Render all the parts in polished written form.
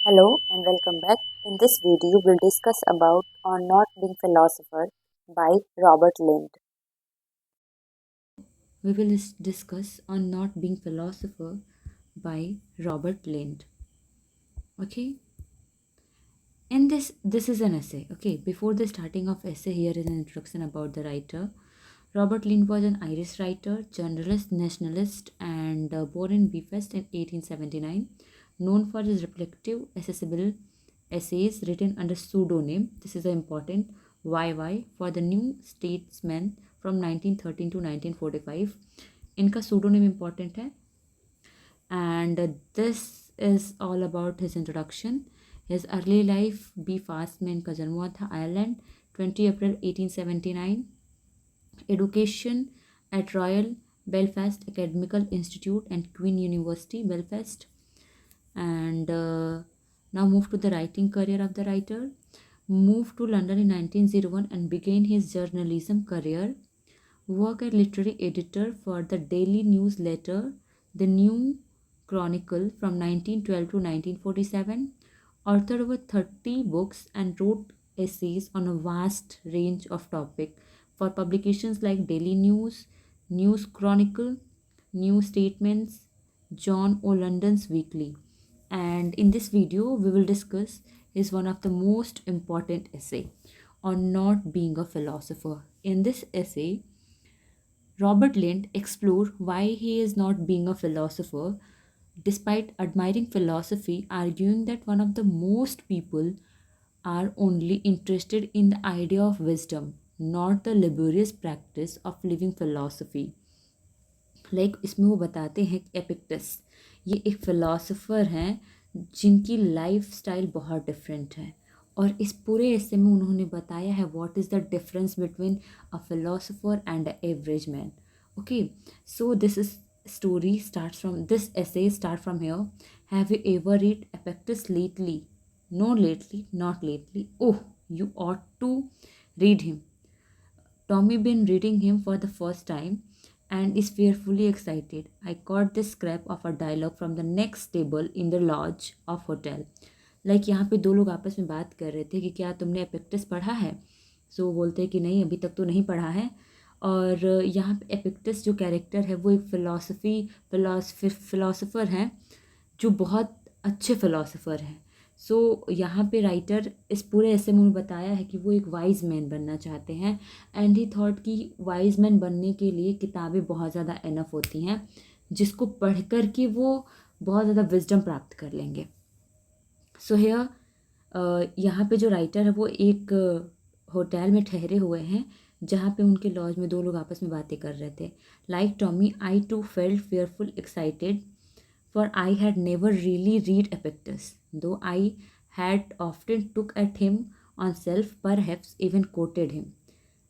Hello and welcome back. In this video, we'll discuss about On Not Being Philosopher by Robert Lind. We will discuss on Not Being Philosopher by Robert Lind. Okay, and this is an essay. Okay, before the starting of essay, here is an introduction about the writer. Robert Lind was an Irish writer, journalist, nationalist, and born in Belfast in 1879. Known for his reflective, accessible essays written under pseudonym. This is important. YY for the New Statesman from 1913 to 1945. इनका pseudonym important है, and this is all about his introduction. His early life, Belfast में इनका जन्म हुआ था, Ireland, 20 April 1879. Education at Royal Belfast Academical Institute and Queen University, Belfast. And now move to the writing career of the writer. Moved to London in 1901 and began his journalism career. Worked as literary editor for the daily newsletter The New Chronicle from 1912 to 1947. Authored over 30 books and wrote essays on a vast range of topics for publications like Daily News, News Chronicle, New Statements, John O. London's Weekly. And in this video, we will discuss is one of the most important essay on not being a philosopher. In this essay, Robert Lind explored why he is not being a philosopher despite admiring philosophy, arguing that one of the most people are only interested in the idea of wisdom, not the laborious practice of living philosophy. इसमें वो बताते हैं कि एपिक्टस ये एक philosopher हैं जिनकी life style बहुत डिफरेंट है, और इस पूरे ऐसे में उन्होंने बताया है what is the difference between a philosopher and a average man. Okay, so this is story starts from this essay start from here. Have you ever read Epictetus lately? No, lately, not lately. Oh, you ought to read him. Tommy been reading him for the first time and is fearfully excited. I caught this scrap of a dialogue from the next table in the lodge of hotel. यहाँ पे दो लोग आपस में बात कर रहे थे कि क्या तुमने एपिक्टस पढ़ा है. सो वो बोलते हैं कि नहीं, अभी तक तो नहीं पढ़ा है. और यहाँ पे एपिक्टस जो कैरेक्टर है वो एक फ़िलासफ़र हैं जो बहुत अच्छे फ़िलासफ़र हैं. सो यहाँ पे राइटर इस पूरे ऐसे में बताया है कि वो एक वाइज मैन बनना चाहते हैं, एंड ही थॉट कि वाइज मैन बनने के लिए किताबें बहुत ज़्यादा इनफ होती हैं जिसको पढ़ कर के वो बहुत ज़्यादा विजडम प्राप्त कर लेंगे. सो हेयर यहाँ पे जो राइटर है वो एक होटल में ठहरे हुए हैं जहाँ पे उनके लॉज में दो लोग आपस में बातें कर रहे थे. Like Tommy, I too felt fearful excited, for I had never really read Epictetus, though I had often took at him on self, perhaps even quoted him.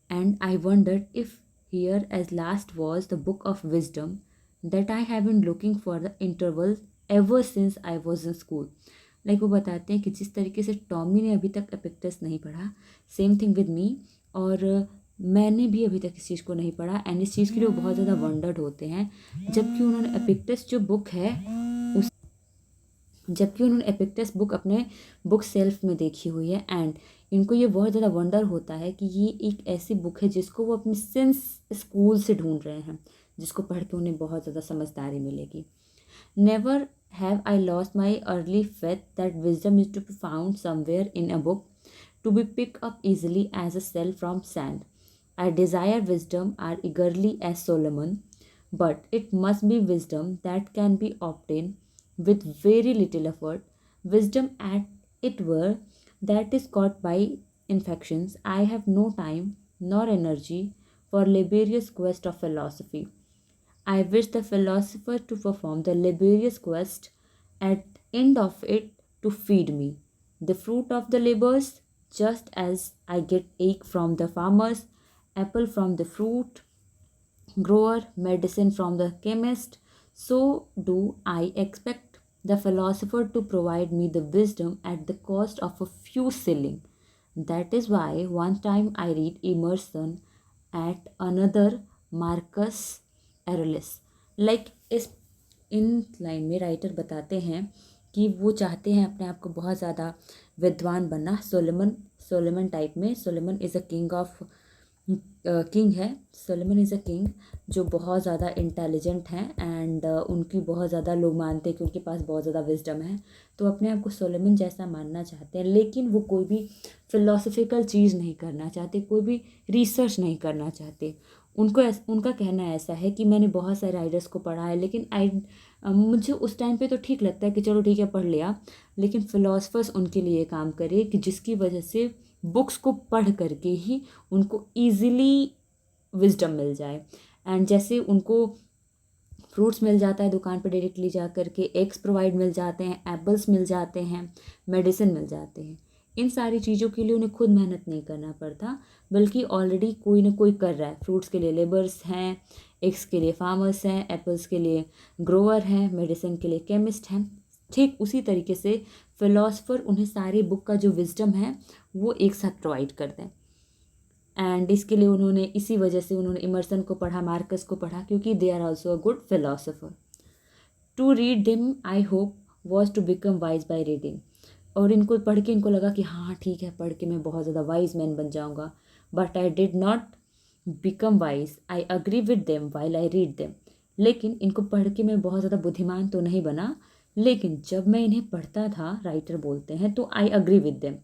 And I wondered if here as last was the book of wisdom that I have been looking for the intervals ever since I was in school. वो बताते हैं कि जिस तरीके से Tommy ने अभी तक एपिक्टस नहीं पढ़ा, सेम थिंग विद मी, और मैंने भी अभी तक इस चीज़ को नहीं पढ़ा, एंड इस चीज़ के लिए वो बहुत ज़्यादा वंडर्ड होते हैं. जबकि उन्होंने एपिक्टस जो बुक है उस जबकि उन्होंने एपिक्टस बुक अपने बुक सेल्फ में देखी हुई है, एंड इनको ये बहुत ज़्यादा वंडर होता है कि ये एक ऐसी बुक है जिसको वो अपने सिंस स्कूल से ढूंढ रहे हैं, जिसको पढ़ के उन्हें बहुत ज़्यादा समझदारी मिलेगी. Never have I lost my early faith that wisdom is to be found somewhere in a book, to be picked up easily as a cell from sand. I desire wisdom as eagerly as Solomon, but it must be wisdom that can be obtained with very little effort, wisdom at it were that is caught by infections. I have no time nor energy for laborious quest of philosophy. I wish the philosopher to perform the laborious quest at end of it to feed me the fruit of the labors, just as I get ache from the farmers, apple from the fruit grower, medicine from the chemist, so do I expect the philosopher to provide me the wisdom at the cost of a few shillings. That is why one time I read Emerson, at another Marcus Aurelius. इस in line में writer बताते हैं कि वो चाहते हैं अपने आप को बहुत ज़्यादा विद्वान बनना। सोलोमन सोलोमन टाइप में, Solomon is a king of king है, सोलोमन इज़ अ किंग जो बहुत ज़्यादा इंटेलिजेंट हैं एंड उनकी बहुत ज़्यादा लोग मानते हैं कि उनके पास बहुत ज़्यादा विजडम है, तो अपने आप को सोलोमन जैसा मानना चाहते हैं। लेकिन वो कोई भी फ़िलोसफिकल चीज़ नहीं करना चाहते, कोई भी रिसर्च नहीं करना चाहते। उनका कहना ऐसा है कि मैंने बहुत सारे राइटर्स को पढ़ा है, लेकिन मुझे उस टाइम पे तो ठीक लगता है कि चलो ठीक है पढ़ लिया, लेकिन फ़िलासफ़र्स उनके लिए काम करे कि जिसकी वजह से बुक्स को पढ़ करके ही उनको ईज़िली विज़डम मिल जाए। एंड जैसे उनको फ्रूट्स मिल जाता है दुकान पे डायरेक्टली जा कर के, एग्स प्रोवाइड मिल जाते हैं, एप्पल्स मिल जाते हैं, मेडिसिन मिल जाते हैं, इन सारी चीज़ों के लिए उन्हें खुद मेहनत नहीं करना पड़ता, बल्कि ऑलरेडी कोई ना कोई कर रहा है। फ्रूट्स के लिए लेबर्स हैं, एग्स के लिए फार्मर्स हैं, एप्पल्स के लिए ग्रोअर हैं, मेडिसिन के लिए केमिस्ट हैं। ठीक उसी तरीके से फ़िलासफ़र उन्हें सारी बुक का जो विज़डम है वो एक साथ प्रोवाइड कर दें। एंड इसके लिए उन्होंने, इसी वजह से उन्होंने इमर्सन को पढ़ा, मार्कस को पढ़ा, क्योंकि they are also a good philosopher. To read them I hope was to become wise by reading. और इनको पढ़ के इनको लगा कि हाँ ठीक है, पढ़ के मैं बहुत ज़्यादा वाइज मैन बन जाऊँगा, but I did not become wise, I agree with them while I read them. लेकिन इनको पढ़ के मैं बहुत ज़्यादा बुद्धिमान तो नहीं बना, लेकिन जब मैं इन्हें पढ़ता था, राइटर बोलते हैं, तो I agree with them,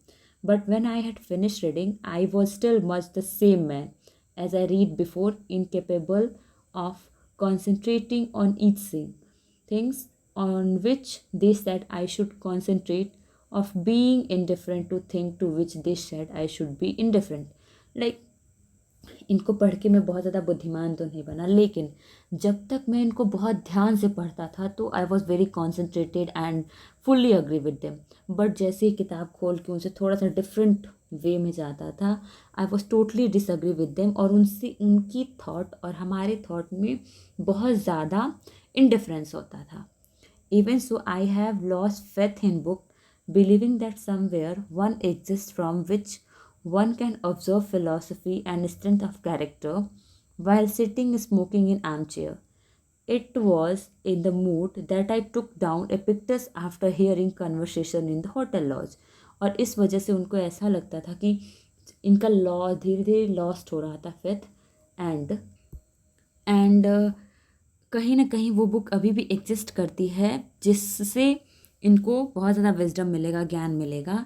but when I had finish reading I was still much the same man as I read before, incapable of concentrating on each things on which they said I should concentrate, of being indifferent to thing to which they said I should be indifferent. Like, इनको पढ़ के मैं बहुत ज़्यादा बुद्धिमान तो नहीं बना, लेकिन जब तक मैं इनको बहुत ध्यान से पढ़ता था तो I was very concentrated and fully agree with them. But जैसे ही किताब खोल के उनसे थोड़ा सा डिफरेंट वे में जाता था, I was totally disagree with them, और उनसे उनकी थॉट और हमारे थॉट में बहुत ज़्यादा इंडिफरेंस होता था। Even so I have lost faith in book, believing that somewhere one exist from which one can observe philosophy and strength of character while sitting smoking in armchair. It was in the mood that I took down Epictetus after hearing conversation in the hotel lodge. और इस वजह से उनको ऐसा लगता था कि इनका लॉ धीरे धीरे लॉस्ट हो रहा था फेथ, एंड कहीं ना कहीं वो बुक अभी भी एग्जिस्ट करती है, जिससे इनको बहुत ज़्यादा विजडम मिलेगा, ज्ञान मिलेगा।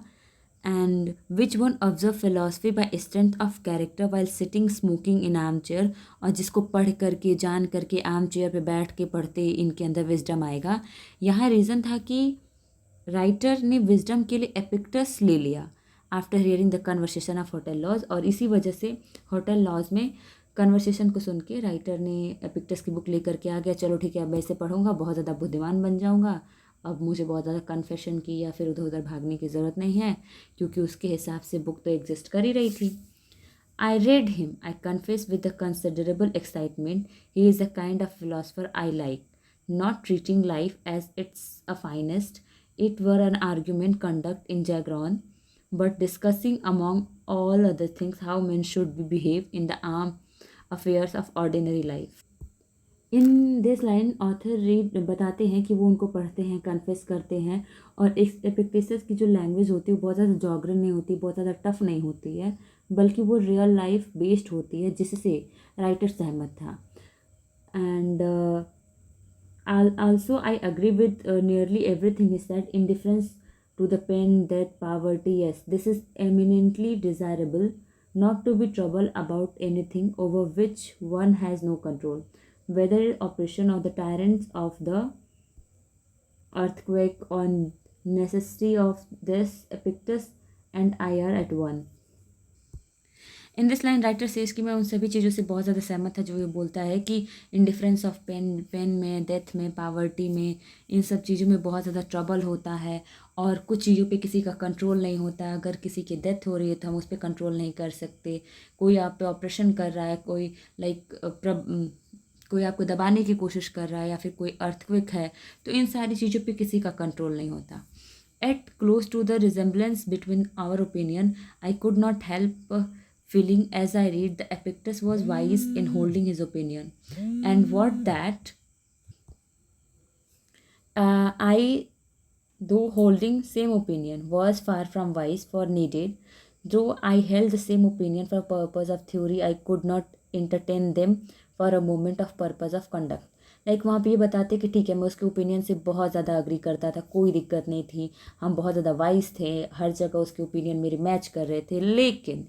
And which one observe philosophy by strength of character while sitting smoking in armchair, और जिसको पढ़ करके जान करके आर्म चेयर पर बैठ के पढ़ते इनके अंदर विजडम आएगा। यहाँ रीज़न था कि राइटर ने विजडम के लिए एपिक्टस ले लिया after hearing the conversation of hotel lodge, और इसी वजह से होटल लॉज में कन्वर्सेशन को सुन के राइटर ने एपिक्टस की बुक लेकर के आ गया, चलो ठीक है अब मैं इसे पढ़ूंगा, बहुत ज़्यादा बुद्धिमान बन जाऊंगा, अब मुझे बहुत ज़्यादा कन्फेशन की या फिर उधर उधर भागने की ज़रूरत नहीं है, क्योंकि उसके हिसाब से बुक तो एग्जिस्ट कर ही रही थी। I read him, I confess with a considerable excitement. He is the kind of philosopher I like, not treating life as its a finest, it were an argument conduct in Jagron, but discussing among all other things how men should be behave in the armed affairs of ordinary life. In this line author read बताते हैं कि वो उनको पढ़ते हैं, confess करते हैं, और एपिक्टेटस की जो लैंग्वेज होती है वो बहुत ज़्यादा जॉगरन नहीं होती, बहुत ज़्यादा टफ नहीं होती है, बल्कि वो रियल लाइफ बेस्ड होती है, जिससे राइटर सहमत था। And also I agree with nearly everything he said. Indifference to the pain, death, poverty, yes, this is eminently desirable, not to be troubled about anything over which one has no control, whether oppression of the tyrants of the earthquake or necessity of this Epictetus and I are at one. In this line writer says कि मैं उन सभी चीज़ों से बहुत ज़्यादा सहमत था जो ये बोलता है कि इंडिफरेंस ऑफ पेन में, डेथ में, पावर्टी में, इन सब चीज़ों में बहुत ज़्यादा ट्रबल होता है, और कुछ चीज़ों पे किसी का कंट्रोल नहीं होता। अगर किसी की डेथ हो रही है तो हम उस पर कंट्रोल नहीं कर सकते, कोई आप पे ऑपरेशन कर रहा है, कोई कोई आपको दबाने की कोशिश कर रहा है, या फिर कोई अर्थक्वेक है, तो इन सारी चीज़ों पे किसी का कंट्रोल नहीं होता। At close to the resemblance between our opinion, I could not help feeling as I read the Epictetus was wise in holding his opinion, and what that I though holding same opinion was far from wise for needed, though I held the same opinion for purpose of theory, I could not entertain them for a moment of purpose of conduct. Like वहाँ पे ये बताते कि ठीक है मैं उसके opinion से बहुत ज़्यादा अग्री करता था, कोई दिक्कत नहीं थी, हम बहुत ज़्यादा वाइज थे, हर जगह उसके ओपिनियन मेरे मैच कर रहे थे, लेकिन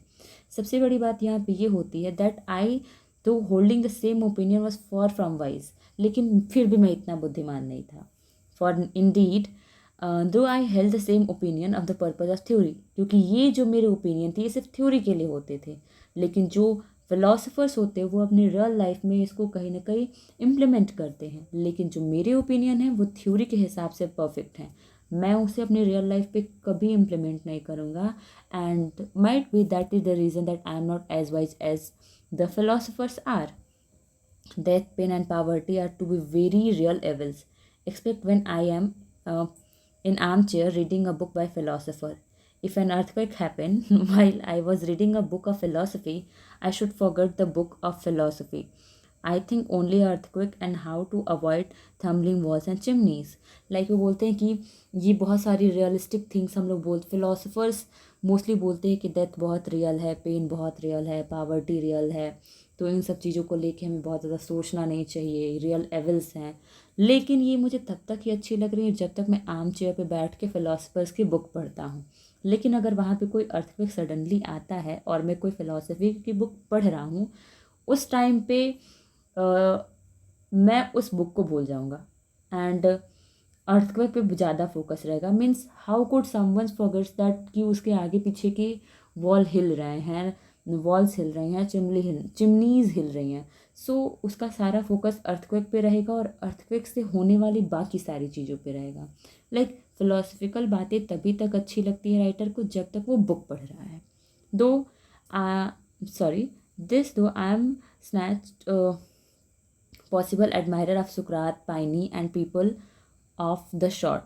सबसे बड़ी बात यहाँ पे ये होती है दैट आई तो holding the same opinion was for from wise, लेकिन फिर भी मैं इतना बुद्धिमान नहीं था. फॉर इंडीड दो I held the same opinion of the purpose of theory, क्योंकि ये जो मेरे ओपिनियन थे ये सिर्फ थ्योरी के लिए होते थे, लेकिन जो फिलोसफर्स होते हैं वो अपनी रियल लाइफ में इसको कहीं ना कहीं इम्प्लीमेंट करते हैं, लेकिन जो मेरे ओपिनियन हैं वो थ्योरी के हिसाब से परफेक्ट हैं, मैं उसे अपनी रियल लाइफ पे कभी इम्प्लीमेंट नहीं करूँगा. And might be that is the reason that I am not as wise as the philosophers are. Death, pain, and poverty are to be very real evils. Except when I am in armchair reading a book by philosopher. If an earthquake happened while I was reading a book of philosophy, I should forget the book of philosophy. I think only earthquake and how to avoid tumbling walls and chimneys. Like वो बोलते हैं कि ये बहुत सारी realistic things हम लोग बोलते फिलोसफर्स मोस्टली बोलते हैं कि डेथ बहुत रियल है, पेन बहुत रियल है, पावर्टी रियल है, तो इन सब चीज़ों को लेके हमें बहुत ज़्यादा सोचना नहीं चाहिए, रियल एविल्स हैं. लेकिन ये मुझे तब तक ही अच्छी लग रही है जब तक मैं आर्म चेयर पर बैठ के फ़िलासफ़र्स की बुक पढ़ता हूँ. लेकिन अगर वहाँ पे कोई अर्थक्वेक सडनली आता है और मैं कोई फ़िलासफ़ी की बुक पढ़ रहा हूँ, उस टाइम पे मैं उस बुक को भूल जाऊँगा एंड अर्थक्वेक पे ज़्यादा फोकस रहेगा. Means how could someone forgets that कि उसके आगे पीछे की वॉल हिल रहे हैं, वॉल्स हिल रही हैं, चिमनीज हिल रही हैं. सो उसका सारा फोकस अर्थक्वेक पे रहेगा और अर्थक्वेक से होने वाली बाकी सारी चीज़ों पे रहेगा. लाइक फिलोसफिकल बातें तभी तक अच्छी लगती है राइटर को जब तक वो बुक पढ़ रहा है. दो सॉरी दिस दो I am snatched possible admirer of Sukrat, Paini, and people of the short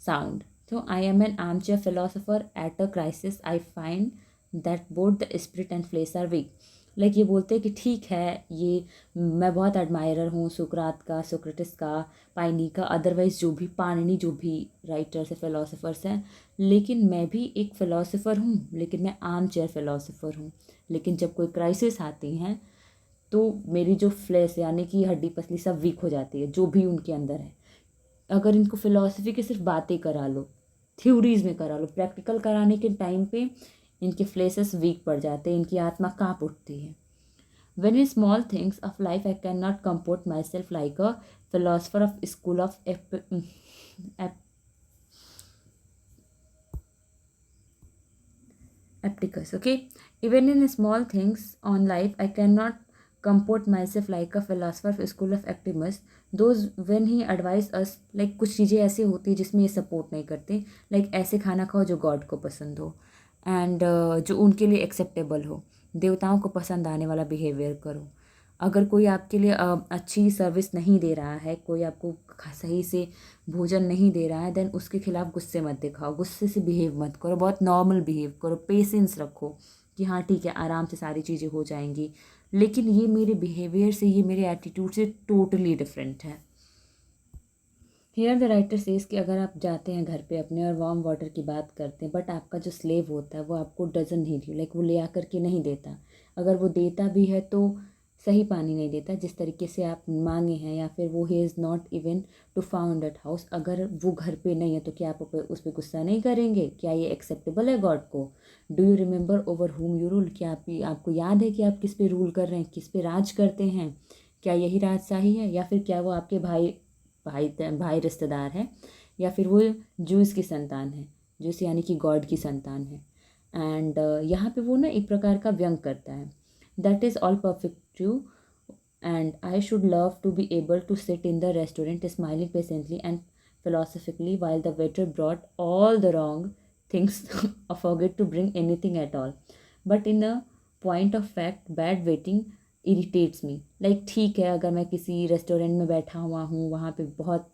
sound. So I am an armchair philosopher at a crisis. I find that both the spirit and flesh are weak. Like ये बोलते हैं कि ठीक है ये मैं बहुत admirer हूँ सुकरात का, सोक्रेटिस का, पाइनी का, अदरवाइज़ जो भी पाणिनि जो भी राइटर्स है फिलोसफर्स हैं, लेकिन मैं भी एक फ़िलासफ़र हूँ, लेकिन मैं आर्म चेयर फ़िलासफ़र हूँ. लेकिन जब कोई क्राइसिस आती हैं तो मेरी जो फ्लेश यानी कि हड्डी पसली सब वीक हो जाती है, जो भी उनके अंदर है. अगर इनको फ़िलासफ़ी की सिर्फ बातें करा लो, थ्योरीज़ में करा लो, प्रैक्टिकल कराने के टाइम पे इनके फ्लेसेस वीक पड़ जाते हैं, इनकी आत्मा काँप उठती है. When in small things of life I cannot comport myself like a philosopher of school of Epictetus. Okay, even in small things on life I cannot comport myself like a philosopher of school of Epictetus. Those when he advised us like कुछ चीज़ें ऐसी होती है जिसमें ये support नहीं करते, like ऐसे खाना खाओ जो गॉड को पसंद हो एंड जो उनके लिए एक्सेप्टेबल हो, देवताओं को पसंद आने वाला बिहेवियर करो. अगर कोई आपके लिए अच्छी सर्विस नहीं दे रहा है, कोई आपको सही से भोजन नहीं दे रहा है, देन उसके खिलाफ गुस्से मत दिखाओ, गुस्से से बिहेव मत करो, बहुत नॉर्मल बिहेव करो, पेशेंस रखो कि हाँ ठीक है आराम से सारी चीज़ें हो जाएंगी. लेकिन ये मेरे बिहेवियर से, ये मेरे एटीट्यूड से टोटली डिफरेंट है. हियर द राइटर सेज कि अगर आप जाते हैं घर पे अपने और वार्म वाटर की बात करते हैं, बट आपका जो स्लेव होता है वो आपको डजन नीड यू, लाइक वो ले आकर के नहीं देता. अगर वो देता भी है तो सही पानी नहीं देता जिस तरीके से आप मांगे हैं, या फिर वो he is not even to found at house. अगर वो घर पे नहीं है तो क्या आप उस पर गुस्सा नहीं करेंगे? क्या ये एक्सेप्टेबल है गॉड को? Do you remember over whom you rule? क्या आपको याद है कि आप किस पे रूल कर रहे हैं, किस पे राज करते हैं? क्या यही राजशाही है, या फिर क्या वो आपके भाई भाई भाई रिश्तेदार है, या फिर वो जूस की संतान है, जूस यानी कि गॉड की संतान है. एंड यहाँ पे वो ना एक प्रकार का व्यंग करता है. That is all perfect true and I should love to be able to sit in the restaurant smiling patiently and philosophically while the waiter brought all the wrong things or forget to bring anything at all. But in a point of fact, bad waiting irritates me. Like ठीक है अगर मैं किसी restaurant में बैठा हुआ हूँ, वहाँ पे बहुत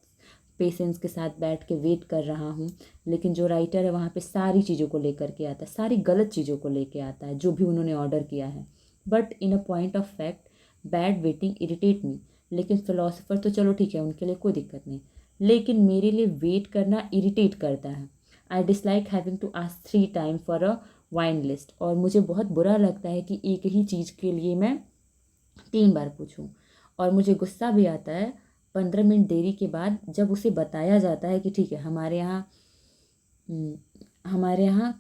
पेशेंस के साथ बैठ के वेट कर रहा हूँ, लेकिन जो राइटर है वहाँ पे सारी चीज़ों को लेकर के आता है, सारी गलत चीज़ों को लेके आता है जो भी उन्होंने ऑर्डर किया है. But in a point of fact bad waiting irritate me. लेकिन फ़िलासफ़र तो चलो ठीक है उनके लिए कोई दिक्कत नहीं, लेकिन मेरे लिए वेट करना इरिटेट करता है। I dislike having to ask 3 time for a wine list, और मुझे बहुत बुरा लगता है कि एक ही चीज़ के लिए मैं 3 बार पूछूं। और मुझे गुस्सा भी आता है 15 मिनट देरी के बाद, जब उसे बताया जाता है कि ठीक है हमारे यहाँ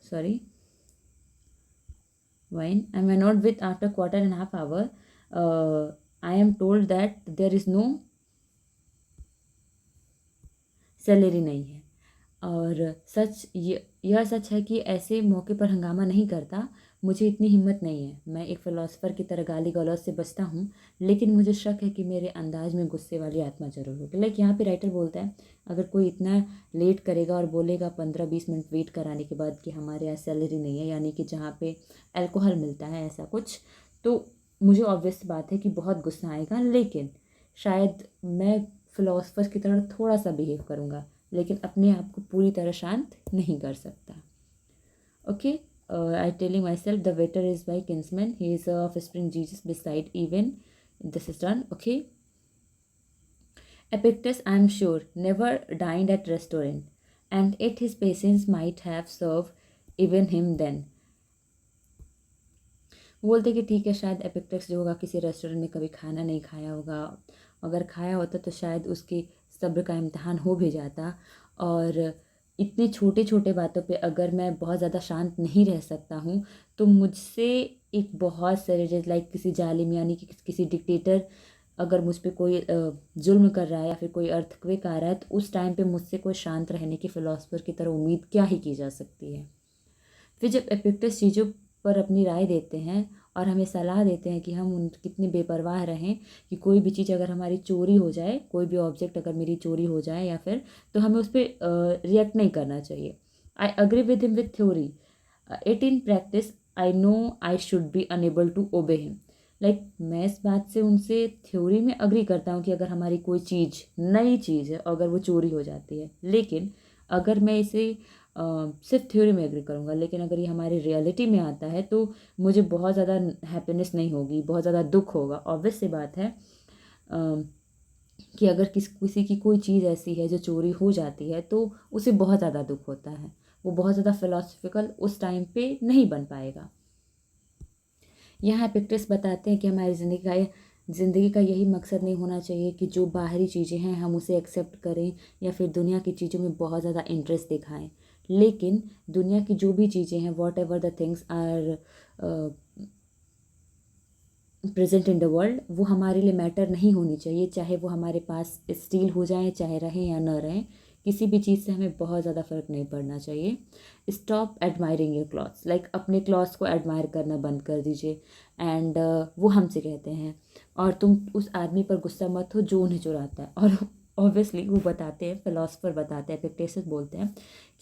sorry wine I may not with after quarter and half hour, I am told that there is no salary नहीं है। और यह सच है कि ऐसे मौके पर हंगामा नहीं करता। मुझे इतनी हिम्मत नहीं है। मैं एक फ़िलासफ़र की तरह गाली गलौज से बचता हूँ, लेकिन मुझे शक है कि मेरे अंदाज में गुस्से वाली आत्मा ज़रूर होगी। लाइक यहाँ पे राइटर बोलता है, अगर कोई इतना लेट करेगा और बोलेगा 15-20 मिनट वेट कराने के बाद कि हमारे यहाँ सैलरी नहीं है, यानी कि जहाँ पे अल्कोहल मिलता है ऐसा कुछ, तो मुझे ऑब्वियस बात है कि बहुत गुस्सा आएगा। लेकिन शायद मैं फ़िलासफ़र की तरह थोड़ा सा बिहेव करूँगा, लेकिन अपने आप को पूरी तरह शांत नहीं कर सकता। Okay, I telling my self the waiter is my kinsman, he is of spring Jesus beside even this is done. Okay, Epictetus, I am sure, never dined at restaurant, and yet his patience might have served even him then. बोलते कि ठीक है, शायद एपिक्टेक्स जो होगा किसी restaurant में कभी खाना नहीं खाया होगा, अगर खाया होता तो शायद उसके सब्र का इम्तहान हो भी जाता। और इतने छोटे छोटे बातों पे अगर मैं बहुत ज़्यादा शांत नहीं रह सकता हूँ, तो मुझसे एक बहुत सारे जैसे लाइक किसी जालिम यानी कि किसी डिक्टेटर अगर मुझ पे कोई जुल्म कर रहा है या फिर कोई अर्थक्वेक आ रहा है, तो उस टाइम पे मुझसे कोई शांत रहने की फ़िलासफ़र की तरह उम्मीद क्या ही की जा सकती है। फिर जब एपिक्टेस चीज़ों पर अपनी राय देते हैं और हमें सलाह देते हैं कि हम उन कितने बेपरवाह रहें कि कोई भी चीज़ अगर हमारी चोरी हो जाए, कोई भी ऑब्जेक्ट अगर मेरी चोरी हो जाए या फिर, तो हमें उस पर रिएक्ट नहीं करना चाहिए। I agree with him with theory, it in practice I know I should be unable to obey him. Like मैं इस बात से उनसे थ्योरी में अग्री करता हूँ कि अगर हमारी कोई चीज़ नई चीज़ है, अगर वो चोरी हो जाती है, लेकिन अगर मैं इसे सिर्फ थ्योरी में एग्री करूँगा, लेकिन अगर ये हमारी रियलिटी में आता है तो मुझे बहुत ज़्यादा हैप्पीनेस नहीं होगी, बहुत ज़्यादा दुख होगा। ऑब्वियस सी बात है कि अगर किसी की कोई चीज़ ऐसी है जो चोरी हो जाती है तो उसे बहुत ज़्यादा दुख होता है, वो बहुत ज़्यादा फिलोसफिकल उस टाइम पे नहीं बन पाएगा। यहाँ एपिक्टेस बताते हैं कि हमारी ज़िंदगी का यही मकसद नहीं होना चाहिए कि जो बाहरी चीज़ें हैं हम उसे एक्सेप्ट करें या फिर दुनिया की चीज़ों में बहुत ज़्यादा इंटरेस्ट दिखाएं, लेकिन दुनिया की जो भी चीज़ें हैं, whatever the things are present in the world, वो हमारे लिए मैटर नहीं होनी चाहिए, चाहे वो हमारे पास स्टील हो जाए, चाहे रहें या न रहें, किसी भी चीज़ से हमें बहुत ज़्यादा फ़र्क नहीं पड़ना चाहिए। Stop admiring your clothes, like अपने क्लॉथ्स को एडमायर करना बंद कर दीजिए। एंड वो हमसे कहते हैं, और तुम उस आदमी पर गुस्सा मत हो जो उन्हें चुराता है। और ऑब्वियसली वो बताते हैं, फिलोसफर बताते हैं, एपिक्टेटस बोलते हैं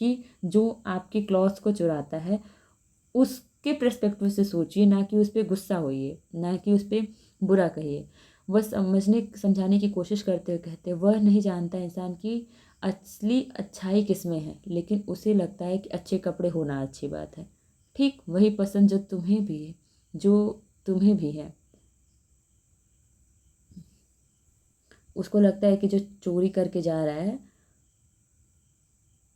कि जो आपकी क्लॉथ्स को चुराता है उसके पर्सपेक्टिव से सोचिए, ना कि उस पर गुस्सा होइए, ना कि उस पर बुरा कहिए। वह समझाने की कोशिश करते हुए कहते, वह नहीं जानता इंसान की असली अच्छाई किस में है, लेकिन उसे लगता है कि अच्छे कपड़े होना अच्छी बात है। ठीक वही पसंद जो तुम्हें भी है। उसको लगता है कि जो चोरी करके जा रहा है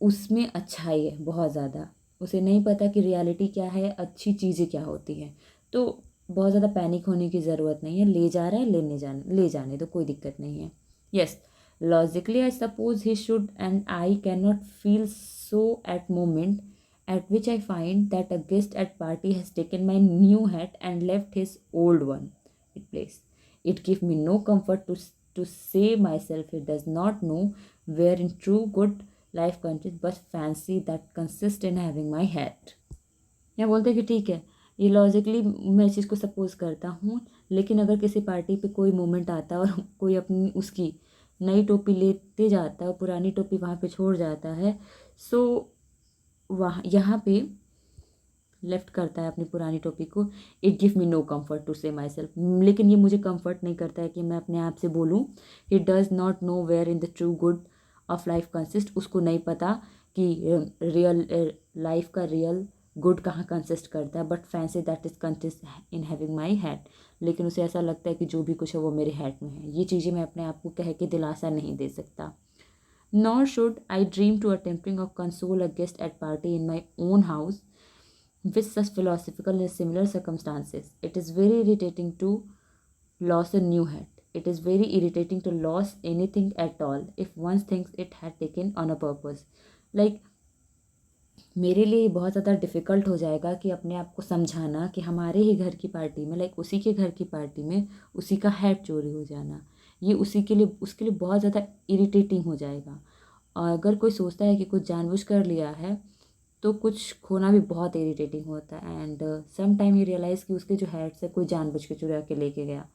उसमें अच्छाई है बहुत ज़्यादा, उसे नहीं पता कि रियलिटी क्या है, अच्छी चीज़ें क्या होती हैं। तो बहुत ज़्यादा पैनिक होने की ज़रूरत नहीं है, ले जा रहा है ले जाने तो कोई दिक्कत नहीं है। Yes, logically I suppose he should, and I can not feel so at moment at which I find that a guest at party has taken my new hat and left his old one in place. It gives me no comfort to say myself he does not know where in true good life consists, but fancy that consists in having my hat. या बोलते हैं कि ठीक है, ये logically मैं इस चीज़ को सपोज करता हूँ, लेकिन अगर किसी पार्टी पे कोई मोमेंट आता है और कोई अपनी उसकी नई टोपी लेते जाता है और पुरानी टोपी वहाँ पे छोड़ जाता है, सो वहाँ यहाँ पे लेफ्ट करता है अपनी पुरानी टोपी को, it give me no comfort to say my self, लेकिन ये मुझे कम्फर्ट नहीं करता है कि मैं अपने आप से बोलूँ he does not know where in the true good of life consist. उसको नहीं पता कि रियल लाइफ का रियल गुड कहाँ कंसिस्ट करता है, but fancy that is consist in having my hat. लेकिन उसे ऐसा लगता है कि जो भी कुछ है वो मेरे हैट में है। ये चीज़ें मैं अपने आप को कह के दिलासा नहीं दे सकता। Nor should I dream to attempting or console a guest at party in my own house with such philosophical and similar circumstances. It is very irritating to lose a new hat. It is very irritating to lose anything at all if one thinks it had taken on a purpose. Like मेरे लिए बहुत ज़्यादा difficult हो जाएगा कि अपने आप को समझाना कि हमारे ही घर की पार्टी में, लाइक उसी के घर की पार्टी में उसी का हैट चोरी हो जाना, ये उसी के लिए, उसके लिए बहुत ज़्यादा इरिटेटिंग हो जाएगा। और अगर कोई सोचता है कि कुछ जानबूझ कर लिया है तो कुछ खोना भी बहुत इरिटेटिंग होता है। And some time he realise कि उसके जो हैट्स है कोई जानबूझ के चुरा के लेके गया।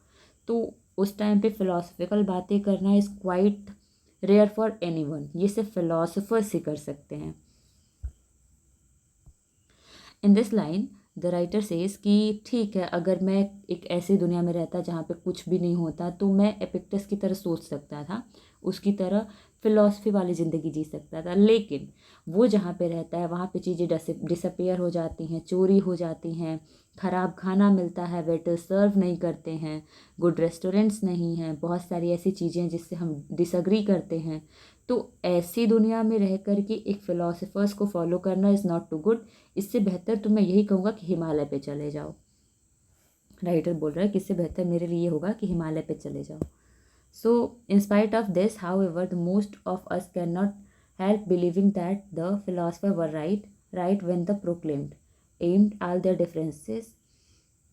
तो उस टाइम पे फ़िलासफ़िकल बातें करना is quite rare for anyone. ये सिर्फ फ़िलासफ़र्स ही कर सकते हैं। In this line the writer says कि ठीक है, अगर मैं एक ऐसी दुनिया में रहता जहाँ पे कुछ भी नहीं होता तो मैं एपिक्टस की तरह सोच सकता था, उसकी तरह फ़िलॉसफी वाली ज़िंदगी जी सकता था। लेकिन वो जहाँ पे रहता है वहाँ पे चीज़ें डिसअपेयर हो जाती हैं, चोरी हो जाती हैं, ख़राब खाना मिलता है, वेटर सर्व नहीं करते हैं, गुड रेस्टोरेंट्स नहीं हैं, बहुत सारी ऐसी चीज़ें हैं जिससे हम डिसअग्री करते हैं। तो ऐसी दुनिया में रह कर के एक फ़िलासफ़र्स को फॉलो करना इज़ नॉट टू गुड। इससे बेहतर तो मैं यही कहूँगा कि हिमालय पे चले जाओ। राइटर बोल रहा है कि इससे बेहतर मेरे लिए ये होगा कि हिमालय पे चले जाओ। So in spite of this, however, the most of us can not help believing that the philosopher were right when the proclaimed aimed all their differences.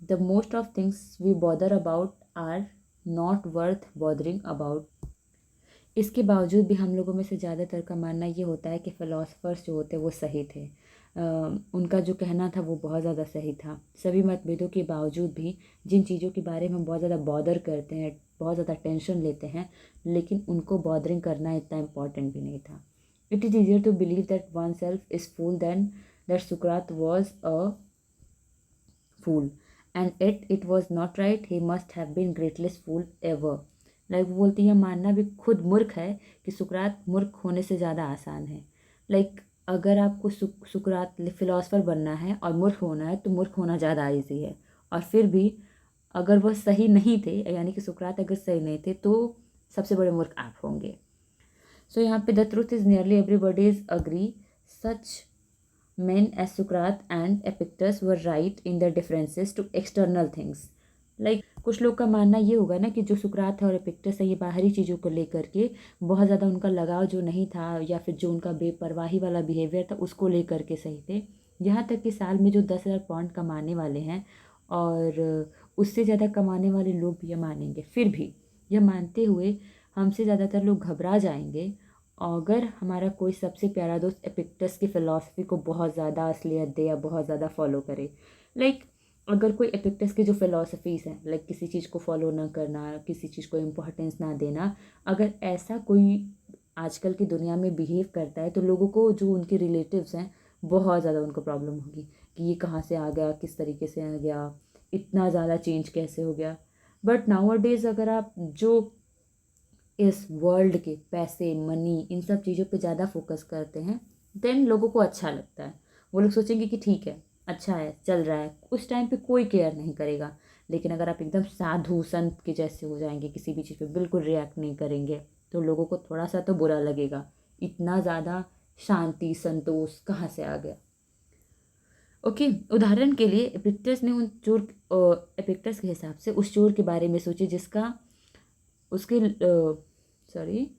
The most of things we bother about are not worth bothering about. इसके बावजूद भी हम लोगों में से ज़्यादातर का मानना ये होता है कि फ़िलासफ़र्स जो होते हैं वो सही थे। उनका जो कहना था वो बहुत ज़्यादा सही था। सभी मतभेदों के बावजूद भी जिन चीज़ों के बारे में हम बहुत ज़्यादा बॉदर करते हैं, बहुत ज़्यादा टेंशन लेते हैं, लेकिन उनको बॉदरिंग करना इतना इम्पॉर्टेंट भी नहीं था। It is easier to believe that one self is fool than that Socrates was a fool and it was not right, he must have been greatest fool ever. Like वो बोलती है मानना भी खुद मूर्ख है कि सुकरात मूर्ख होने से ज़्यादा आसान है। लाइक अगर आपको सुकरात फिलोसफर बनना है और मूर्ख होना है तो मूर्ख होना ज़्यादा ईजी है। और फिर भी अगर वह सही नहीं थे, यानी कि सुकरात अगर सही नहीं थे, तो सबसे बड़े मूर्ख आप होंगे। सो यहाँ पे the truth is nearly everybody is agree such men as Socrates and Epictetus were right in their differences to external things. कुछ लोग का मानना ये होगा ना कि जो सुकरात है और एपिक्टस है ये बाहरी चीज़ों को लेकर के बहुत ज़्यादा उनका लगाव जो नहीं था, या फिर जो उनका बेपरवाही वाला बिहेवियर था उसको लेकर के सही थे। यहाँ तक कि साल में जो 10,000 पाउंड कमाने वाले हैं और उससे ज़्यादा कमाने वाले लोग भी ये मानेंगे। फिर भी यह मानते हुए हमसे ज़्यादातर लोग घबरा जाएंगे अगर हमारा कोई सबसे प्यारा दोस्त एपिक्टस की फ़िलासफ़ी को बहुत ज़्यादा असलियत दे या बहुत ज़्यादा फॉलो करे। अगर कोई एपिक्टस की जो फ़िलासफ़ीज़ हैं, किसी चीज़ को फॉलो ना करना, किसी चीज़ को इम्पोर्टेंस ना देना, अगर ऐसा कोई आजकल की दुनिया में बिहेव करता है तो लोगों को, जो उनके रिलेटिव्स हैं, बहुत ज़्यादा उनको प्रॉब्लम होगी कि ये कहाँ से आ गया, किस तरीके से आ गया, इतना ज़्यादा चेंज कैसे हो गया। बट नाउअडेज़ अगर आप जो इस वर्ल्ड के पैसे, मनी, इन सब चीज़ों पे ज़्यादा फोकस करते हैं, देन लोगों को अच्छा लगता है। वो लोग सोचेंगे कि ठीक है, अच्छा है, चल रहा है, उस टाइम पे कोई केयर नहीं करेगा। लेकिन अगर आप एकदम साधु संत के जैसे हो जाएंगे, किसी भी चीज़ पे बिल्कुल रिएक्ट नहीं करेंगे, तो लोगों को थोड़ा सा तो बुरा लगेगा, इतना ज़्यादा शांति संतोष कहाँ से आ गया। ओके, उदाहरण के लिए एपिक्टस ने उन चोर एपिक्टस के हिसाब से उस चोर के बारे में सोचे जिसका उसके सॉरी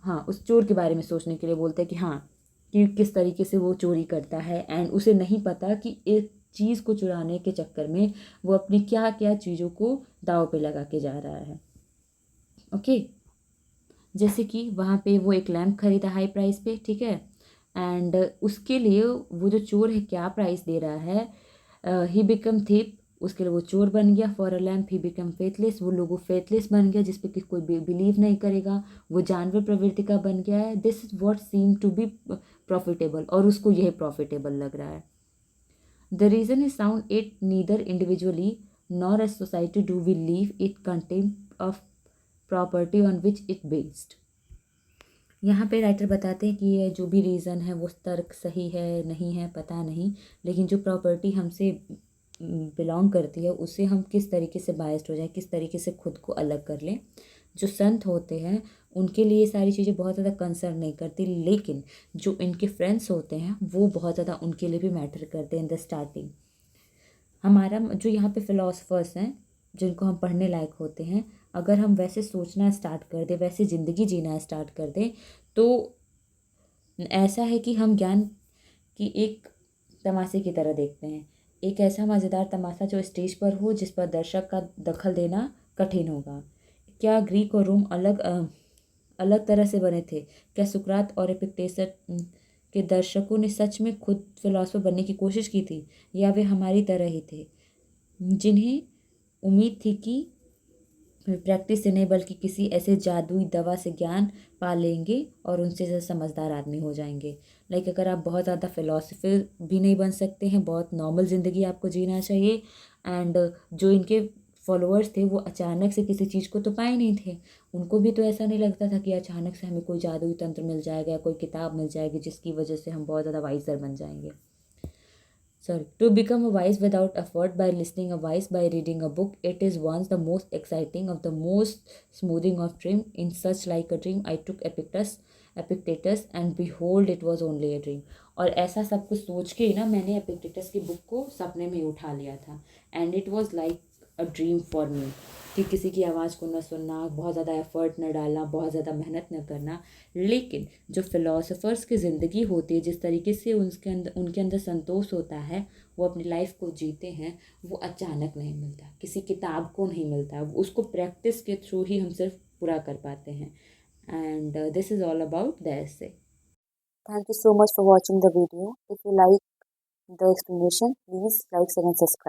हाँ, उस चोर के बारे में सोचने के लिए बोलते हैं कि हाँ, कि किस तरीके से वो चोरी करता है, एंड उसे नहीं पता कि एक चीज़ को चुराने के चक्कर में वो अपनी क्या क्या चीज़ों को दाव पे लगा के जा रहा है। ओके, जैसे कि वहाँ पे वो एक लैम्प खरीदा हाई प्राइस पे, ठीक है, एंड उसके लिए वो जो चोर है क्या प्राइस दे रहा है, ही बिकम थिप, उसके लिए वो चोर बन गया। For a lamp he become faithless, वो लोगों फेथलेस बन गया जिस पे कि कोई बिलीव नहीं करेगा, वो जानवर प्रवृत्ति का बन गया है। This is what seem to be profitable, और उसको यह प्रॉफिटेबल लग रहा है। The reason is sound it neither individually nor as society do we leave it contempt of property on which it based. यहाँ पे राइटर बताते हैं कि ये जो भी रीज़न है वो तर्क सही है नहीं है पता नहीं, लेकिन जो प्रॉपर्टी हमसे बिलोंग करती है उससे हम किस तरीके से बायस्ड हो जाए, किस तरीके से खुद को अलग कर लें। जो संत होते हैं उनके लिए सारी चीज़ें बहुत ज़्यादा कंसर्न नहीं करती, लेकिन जो इनके फ्रेंड्स होते हैं वो बहुत ज़्यादा उनके लिए भी मैटर करते हैं इन द स्टार्टिंग। हमारा जो यहाँ पे फ़िलासफ़र्स हैं जिनको हम पढ़ने लायक होते हैं, अगर हम वैसे सोचना स्टार्ट कर दें, वैसे ज़िंदगी जीना स्टार्ट कर दें, तो ऐसा है कि हम ज्ञान की एक तमाशे की तरह देखते हैं। एक ऐसा मज़ेदार तमाशा जो स्टेज पर हो जिस पर दर्शक का दखल देना कठिन होगा। क्या ग्रीक और रोम अलग तरह से बने थे? क्या सुकरात और एपिक्टेटस के दर्शकों ने सच में खुद फिलोसोफर बनने की कोशिश की थी, या वे हमारी तरह ही थे जिन्हें उम्मीद थी कि प्रैक्टिस से नहीं बल्कि किसी ऐसे जादुई दवा से ज्ञान पा लेंगे और उनसे ज़्यादा समझदार आदमी हो जाएंगे। लाइक अगर आप बहुत ज़्यादा फिलोसफर भी नहीं बन सकते हैं, बहुत नॉर्मल ज़िंदगी आपको जीना चाहिए। एंड जो इनके फॉलोअर्स थे वो अचानक से किसी चीज़ को तो पाए नहीं थे। उनको भी तो ऐसा नहीं लगता था कि अचानक से हमें कोई जादुई तंत्र मिल जाएगा या कोई किताब मिल जाएगी जिसकी वजह से हम बहुत ज़्यादा वाइजर बन जाएंगे। Sorry, to become a wise without effort by listening a wise by reading a book, it is once the most exciting of the most smoothing of dream. In such like a dream I took Epictetus and behold it was only a dream. और ऐसा सब कुछ सोच के ही ना मैंने Epictetus की book को सपने में उठा लिया था, and it was like a dream for me. कि किसी की आवाज़ को न सुनना, बहुत ज़्यादा एफर्ट न डालना, बहुत ज़्यादा मेहनत न करना, लेकिन जो फ़िलासफ़र्स की ज़िंदगी होती है, जिस तरीके से उनके अंदर संतोष होता है, वो अपनी लाइफ को जीते हैं, वो अचानक नहीं मिलता, किसी किताब को नहीं मिलता, उसको प्रैक्टिस के थ्रू ही हम सिर्फ पूरा कर पाते हैं। And this is all about the essay. Thank you so much for watching the video. If you like the explanation, please like, share and subscribe.